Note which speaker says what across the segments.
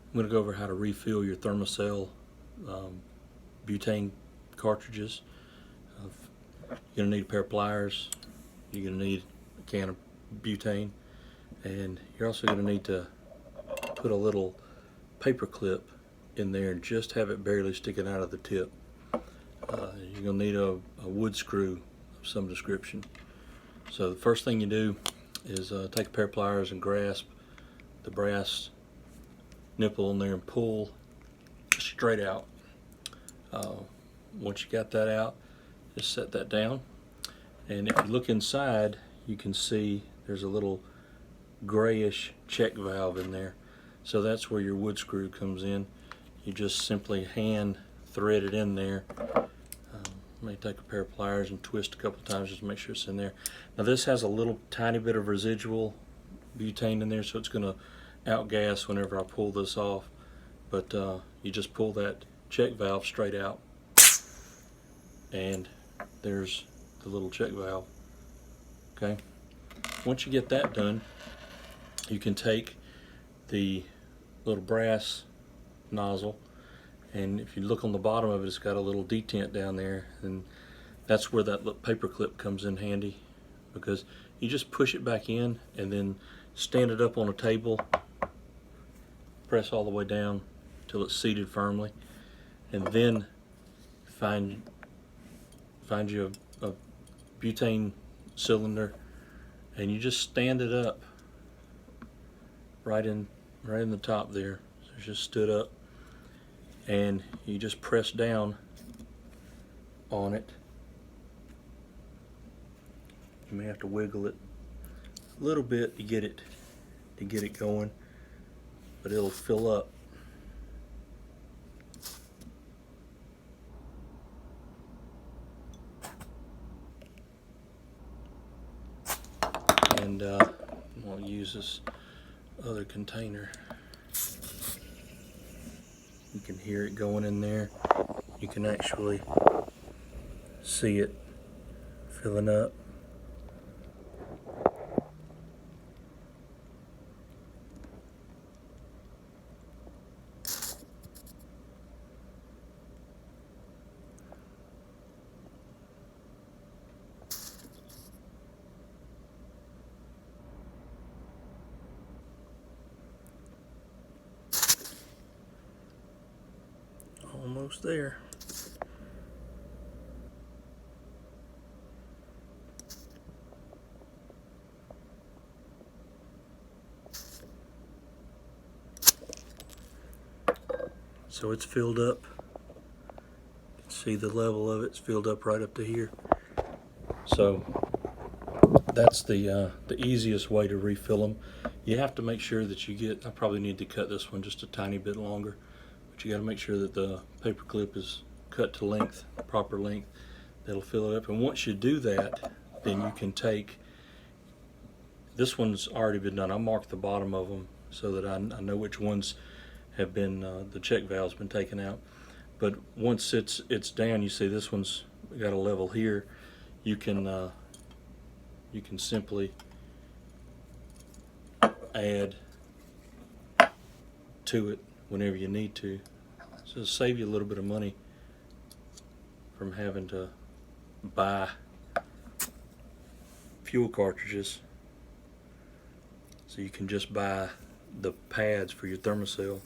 Speaker 1: I'm going to go over how to refill your Thermocell butane cartridges. You're going to need a pair of pliers, you're going to need a can of butane, and you're also going to need to put a little paper clip in there and just have it barely sticking out of the tip. You're going to need a wood screw of some description. So the first thing you do is take a pair of pliers and grasp the brass nipple in there and pull straight out. Once you got that out, just set that down, and if you look inside, you can see there's a little grayish check valve in there. So that's where your wood screw comes in. You just simply hand thread it in there. May take a pair of pliers and twist a couple times just to make sure it's in there. Now this has a little tiny bit of residual butane in there, so it's going to outgas whenever I pull this off. But you just pull that check valve straight out, and there's the little check valve. Okay. Once you get that done, you can take the little brass nozzle, and if you look on the bottom of it, it's got a little detent down there, and that's where that little paper clip comes in handy, because you just push it back in and then stand it up on a table, press all the way down till it's seated firmly, and then find you a butane cylinder, and you just stand it up right in the top there. So it's just stood up, and you just press down on it. You may have to wiggle it a little bit to get it going, but it'll fill up. And we'll use this other container. You can hear it going in there. You can actually see it filling up. Almost there. So it's filled up. You can see the level of it's filled up right up to here. So that's the easiest way to refill them. You have to make sure that you get, I probably need to cut this one just a tiny bit longer, but you got to make sure that the paper clip is cut to length, proper length. That'll fill it up. And once you do that, then you can take, this one's already been done. I marked the bottom of them so that I know which ones have been, the check valve's been taken out. But once it's down, you see this one's got a level here. You can simply add to it whenever you need to. So it'll save you a little bit of money from having to buy fuel cartridges. So you can just buy the pads for your Thermocell.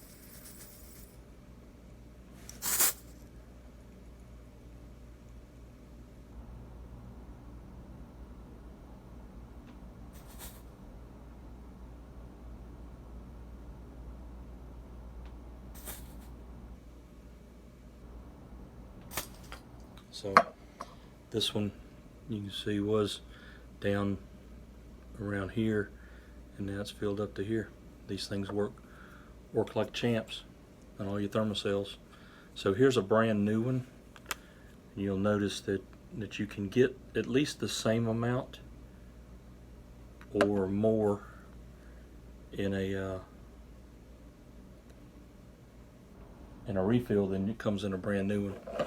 Speaker 1: So this one, you can see, was down around here, and now it's filled up to here. These things work like champs on all your Thermocells. So here's a brand new one. You'll notice that you can get at least the same amount or more in a refill than it comes in a brand new one.